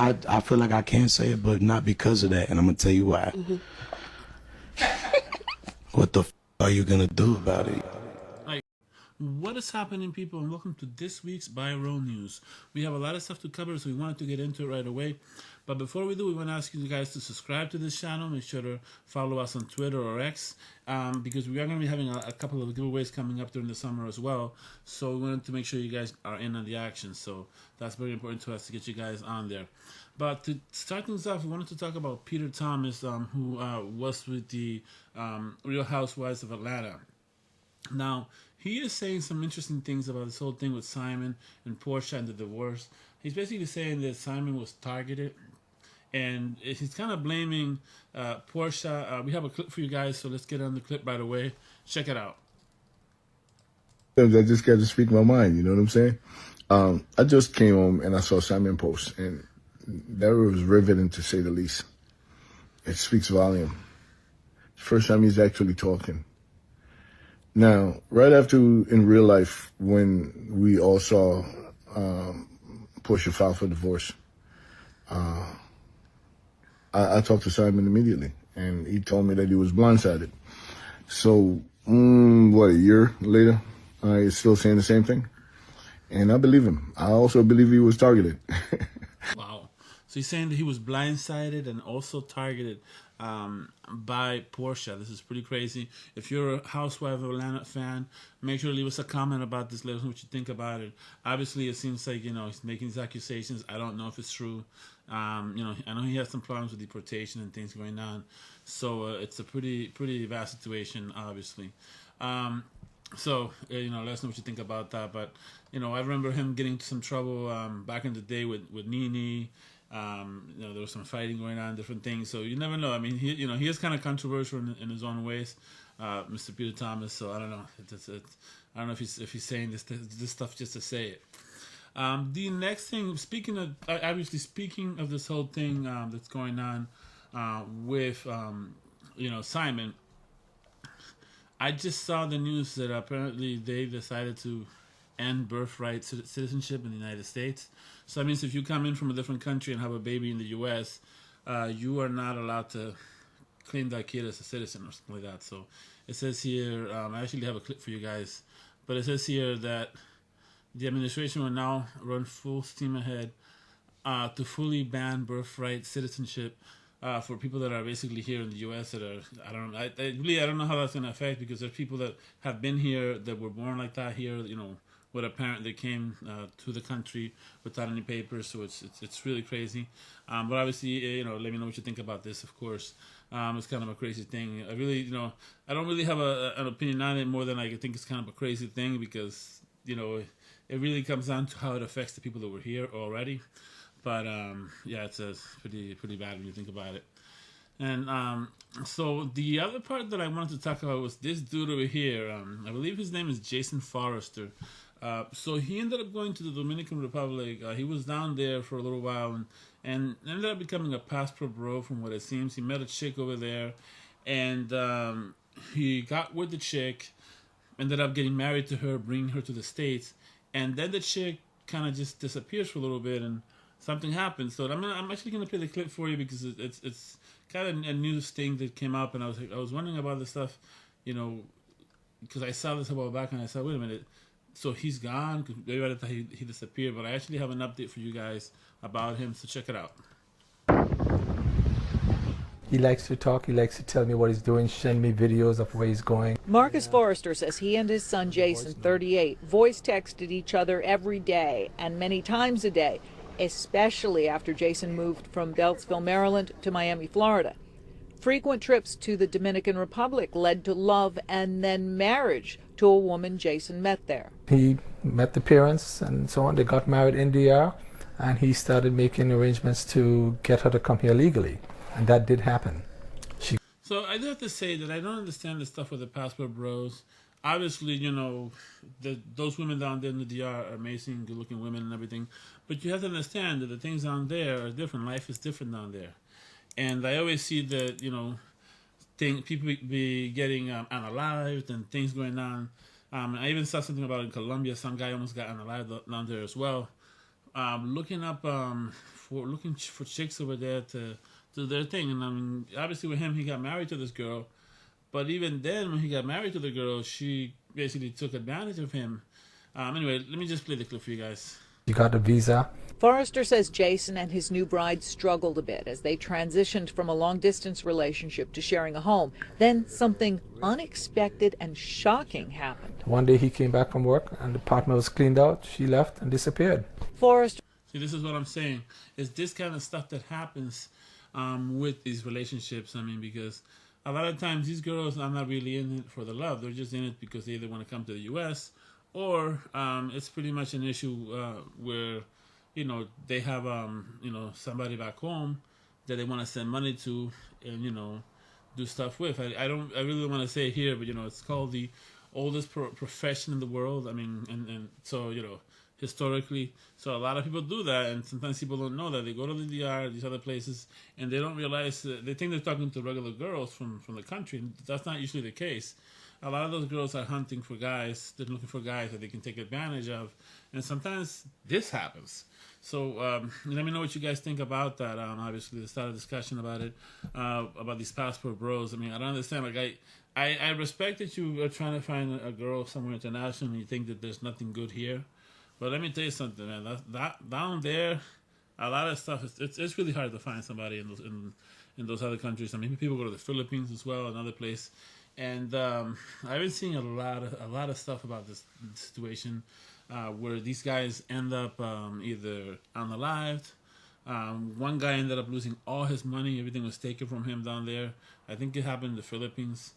I feel like I can't say it, but not because of that, and I'm gonna tell you why. What the are you gonna do about it? What is happening, people, and welcome to this week's Rhoa News. We have a lot of stuff to cover, so we wanted to get into it right away. But before we do, we want to ask you guys to subscribe to this channel. Make sure to follow us on Twitter or X, because we are going to be having a couple of giveaways coming up during the summer as well. So we wanted to make sure you guys are in on the action. So that's very important to us to get you guys on there. But to start things off, we wanted to talk about Peter Thomas, who was with the Real Housewives of Atlanta. Now, he is saying some interesting things about this whole thing with Simon and Porsha and the divorce. He's basically saying that Simon was targeted, and he's kind of blaming Porsha. We have a clip for you guys, so let's get on the clip right away. Check it out. I just got to speak my mind, you know what I'm saying? I just came home and I saw Simon post, and that was riveting to say the least. It speaks volume. First time he's actually talking. Now, right after in real life, when we all saw Porsha file for divorce, I talked to Simon immediately, and he told me that he was blindsided. So, a year later, he's still saying the same thing, and I believe him. I also believe he was targeted. Wow. So he's saying that he was blindsided and also targeted by Porsha. This is pretty crazy. If you're a Housewives of Atlanta fan, make sure to leave us a comment about this. Let us know what you think about it. Obviously, it seems like, he's making these accusations. I don't know if it's true. I know he has some problems with deportation and things going on. So it's a pretty vast situation, obviously. So, let us know what you think about that. But, I remember him getting into some trouble back in the day with Nene. There was some fighting going on, different things. So you never know. I mean, he is kind of controversial in his own ways, Mr. Peter Thomas. So I don't know. I don't know if he's saying this stuff just to say it. The next thing, speaking of this whole thing that's going on with Simon, I just saw the news that apparently they decided to end birthright citizenship in the United States. So that means if you come in from a different country and have a baby in the U.S., you are not allowed to claim that kid as a citizen or something like that. So it says here, I actually have a clip for you guys, but it says here that the administration will now run full steam ahead to fully ban birthright citizenship for people that are basically here in the U.S. that are, I don't know how that's going to affect, because there's people that have been here that were born like that here, with a parent that came to the country without any papers. So it's really crazy. But obviously, let me know what you think about this, of course. It's kind of a crazy thing. I really, I don't really have an opinion on it more than I think it's kind of a crazy thing, because, it really comes down to how it affects the people that were here already. But, it's pretty bad when you think about it. And so the other part that I wanted to talk about was this dude over here. I believe his name is Jason Forrester. So he ended up going to the Dominican Republic. He was down there for a little while and ended up becoming a passport bro, from what it seems. He met a chick over there, and he got with the chick, ended up getting married to her, bringing her to the States, and then the chick kind of just disappears for a little bit, and something happens. So I'm actually going to play the clip for you, because it's kind of a news thing that came up, and I was wondering about this stuff, because I saw this a while back, and I said, wait a minute. So he's gone? Because everybody thought he disappeared, but I actually have an update for you guys about him, so check it out. He likes to talk. He likes to tell me what he's doing, send me videos of where he's going. Marcus Forrester says he and his son Jason, 38, voice texted each other every day and many times a day, especially after Jason moved from Beltsville, Maryland to Miami, Florida. Frequent trips to the Dominican Republic led to love and then marriage to a woman Jason met there. He met the parents and so on. They got married in DR, and he started making arrangements to get her to come here legally. And that did happen. So I do have to say that I don't understand the stuff with the passport bros. Obviously, those women down there in the DR are amazing, good-looking women and everything. But you have to understand that the things down there are different. Life is different down there. And I always see that, people be getting unalived and things going on. I even saw something about in Colombia, some guy almost got unalived down there as well. looking up for chicks over there to do their thing. And I mean, obviously with him, he got married to this girl, but even then, when he got married to the girl, she basically took advantage of him. Anyway, let me just play the clip for you guys. He got a visa. Forrester says Jason and his new bride struggled a bit as they transitioned from a long-distance relationship to sharing a home. Then something unexpected and shocking happened. One day he came back from work and the apartment was cleaned out. She left and disappeared. Forrester. See, this is what I'm saying. It's this kind of stuff that happens with these relationships. I mean, because a lot of times these girls are not really in it for the love. They're just in it because they either want to come to the U.S. or it's pretty much an issue where, you know, they have, you know, somebody back home that they want to send money to and, you know, do stuff with. I really don't want to say it here, but, you know, it's called the oldest profession in the world. I mean, and so, you know, historically, so a lot of people do that, and sometimes people don't know that. They go to the DR, these other places, and they don't realize they think they're talking to regular girls from the country, and that's not usually the case. A lot of those girls are hunting for guys. They're looking for guys that they can take advantage of, and sometimes this happens. So let me know what you guys think about that. Obviously, let's start a discussion about it, about these passport bros. I mean, I don't understand. Like, I respect that you are trying to find a girl somewhere international and you think that there's nothing good here. But let me tell you something, man. That down there, a lot of stuff. It's really hard to find somebody in those other countries. I mean, people go to the Philippines as well, another place. And I've been seeing a lot of stuff about this situation where these guys end up either unalived. One guy ended up losing all his money. Everything was taken from him down there. I think it happened in the Philippines.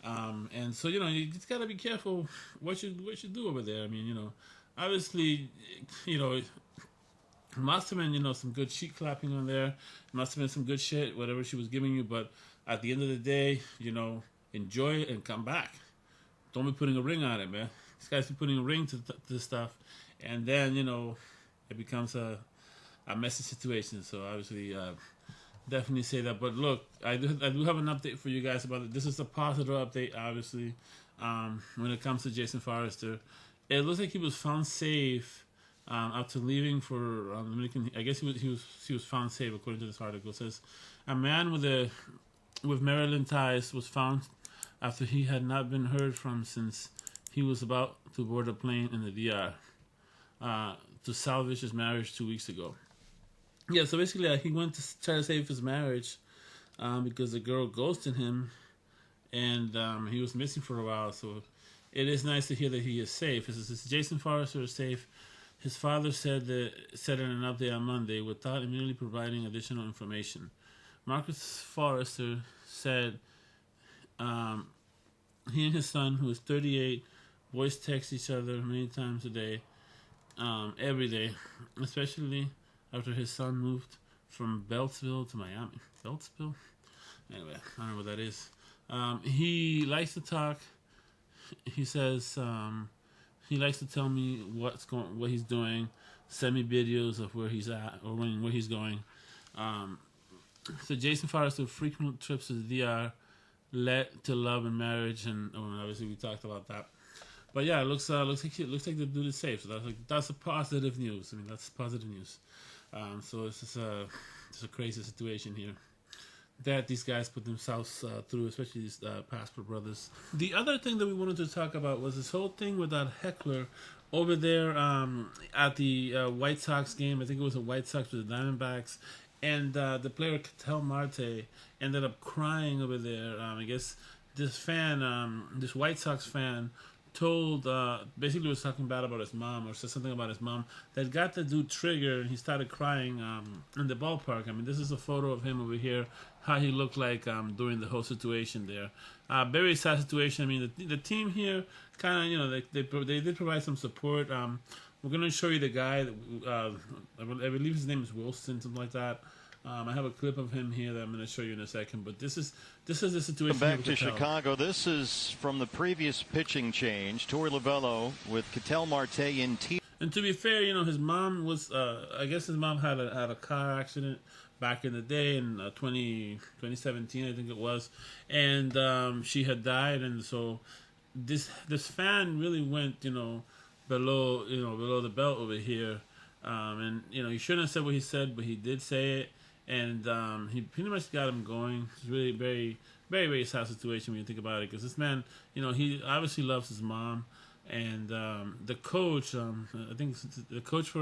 And so, you know, you just got to be careful what you do over there. I mean, you know, obviously, you know, it must have been, you know, some good cheek clapping on there. It must have been some good shit, whatever she was giving you. But at the end of the day, you know, enjoy it and come back. Don't be putting a ring on it, man. These guys be putting a ring to this stuff, and then, you know, it becomes a messy situation. So obviously, definitely say that. But look, I do have an update for you guys about it. This is a positive update, obviously, when it comes to Jason Forrester. It looks like he was found safe after leaving for Dominican. I guess he was found safe according to this article. It says a man with Maryland ties was found after he had not been heard from since he was about to board a plane in the DR to salvage his marriage 2 weeks ago. Yeah, so basically he went to try to save his marriage because the girl ghosted him, and he was missing for a while. So it is nice to hear that he is safe. It says Jason Forrester is safe. His father said in an update on Monday without immediately providing additional information. Marcus Forrester said he and his son, who is 38, voice text each other many times a day, every day, especially after his son moved from Beltsville to Miami. Beltsville? Anyway, I don't know what that is. He likes to talk. He says he likes to tell me what he's doing, send me videos of where he's at or where he's going. So Jason Forrester frequent trips to the DR led to love and marriage, and obviously we talked about that. But yeah, it looks like the dude is safe. So that's a positive news. I mean, that's positive news. So it's just a crazy situation here that these guys put themselves through, especially these passport brothers. The other thing that we wanted to talk about was this whole thing with that heckler over there at the White Sox game. I think it was a White Sox with the Diamondbacks. And the player Ketel Marte ended up crying over there. I guess this fan, this White Sox fan, told, basically was talking bad about his mom, or said something about his mom, that got the dude triggered, and he started crying in the ballpark. I mean, this is a photo of him over here, how he looked like during the whole situation there. Very sad situation. I mean, the team here kind of, you know, they did provide some support. We're going to show you the guy, I believe his name is Wilson, something like that. I have a clip of him here that I'm going to show you in a second, but this is the situation. Back to Chicago. This is from the previous pitching change. Torey Lovello with Ketel Marte in T. And to be fair, you know, his mom was, I guess his mom had a car accident back in the day in 2017, I think it was, and she had died, and so this fan really went, you know, below the belt over here. And he shouldn't have said what he said, but he did say it, and he pretty much got him going. It's really very, very, very sad situation when you think about it, because this man, he obviously loves his mom, and the coach, I think the coach for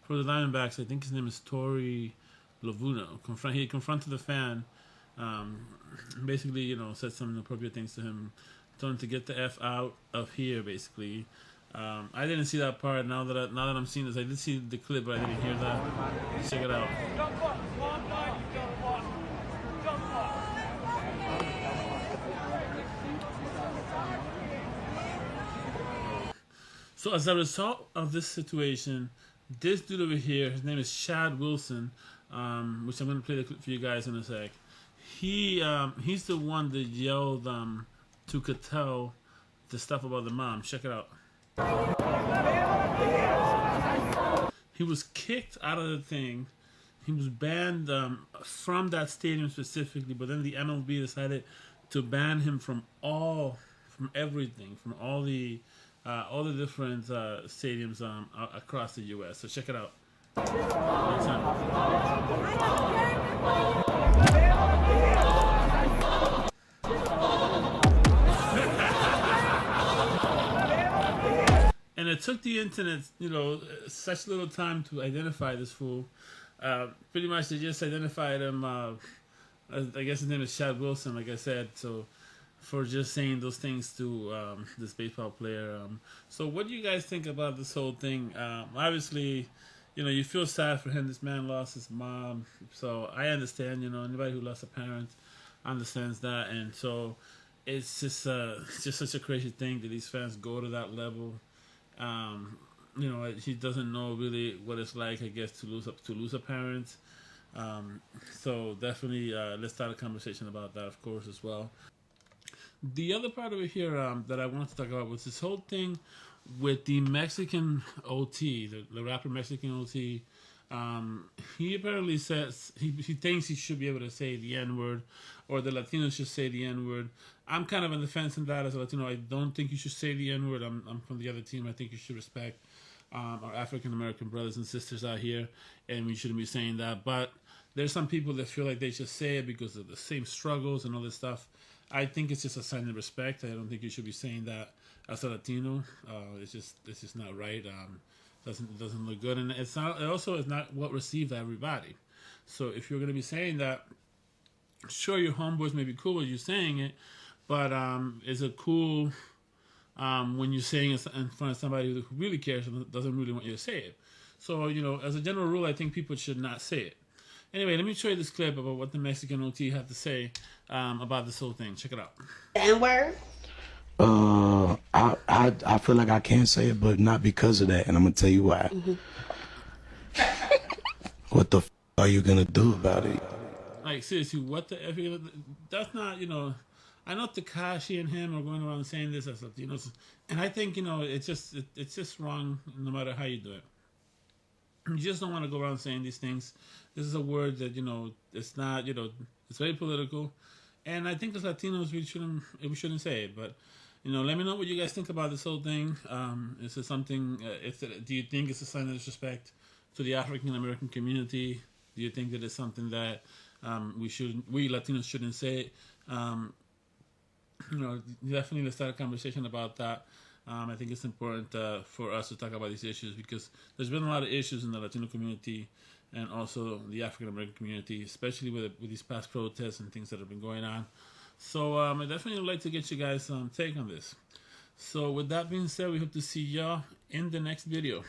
the Diamondbacks, I think his name is Torey Lavuno. He confronted the fan, basically, said some inappropriate things to him, told him to get the F out of here, basically. I didn't see that part. Now that I'm seeing this, I did see the clip, but I didn't hear that. Let's check it out. So as a result of this situation, this dude over here, his name is Chad Wilson, which I'm going to play the clip for you guys in a sec. He's the one that yelled to Ketel the stuff about the mom. Check it out. He was kicked out of the thing. He was banned from that stadium specifically, but then the MLB decided to ban him from everything, from all the different stadiums across the U.S. So check it out. And it took the internet, such little time to identify this fool. Pretty much they just identified him, I guess his name is Chad Wilson, like I said, so for just saying those things to this baseball player. So what do you guys think about this whole thing? Obviously, you feel sad for him. This man lost his mom, so I understand, anybody who lost a parent understands that, and so it's just such a crazy thing that these fans go to that level. He doesn't know really what it's like, I guess, to lose a parent. So definitely, let's start a conversation about that, of course, as well. The other part over here that I wanted to talk about was this whole thing with the Mexican OT, the rapper Mexican OT. He apparently says he thinks he should be able to say the N-word, or the Latinos should say the N-word. I'm kind of on the fence on that as a Latino. I don't think you should say the N-word. I'm from the other team. I think you should respect our African-American brothers and sisters out here, and we shouldn't be saying that. But there's some people that feel like they should say it because of the same struggles and all this stuff. I think it's just a sign of respect. I don't think you should be saying that as a Latino. It's just not right. Doesn't look good, and it also is not well received by everybody. So if you're going to be saying that, sure, your homeboys may be cool with you saying it, but is it cool when you're saying it in front of somebody who really cares and doesn't really want you to say it? So as a general rule, I think people should not say it. Anyway, let me show you this clip about what the Mexican OT had to say about this whole thing. Check it out. N-word? I feel like I can't say it, but not because of that, and I'm gonna tell you why. What the are you gonna do about it? Like, seriously, what the F? That's not, I know Tekashi and him are going around saying this as Latinos, and I think, it's just wrong no matter how you do it. You just don't want to go around saying these things. This is a word that, it's not, it's very political, and I think as Latinos we shouldn't say it. But let me know what you guys think about this whole thing. Is it something? Do you think it's a sign of disrespect to the African American community? Do you think that it's something that we Latinos shouldn't say? Definitely let's start a conversation about that. I think it's important for us to talk about these issues because there's been a lot of issues in the Latino community and also the African American community, especially with these past protests and things that have been going on. So I definitely would like to get you guys take on this. So with that being said, we hope to see y'all in the next video.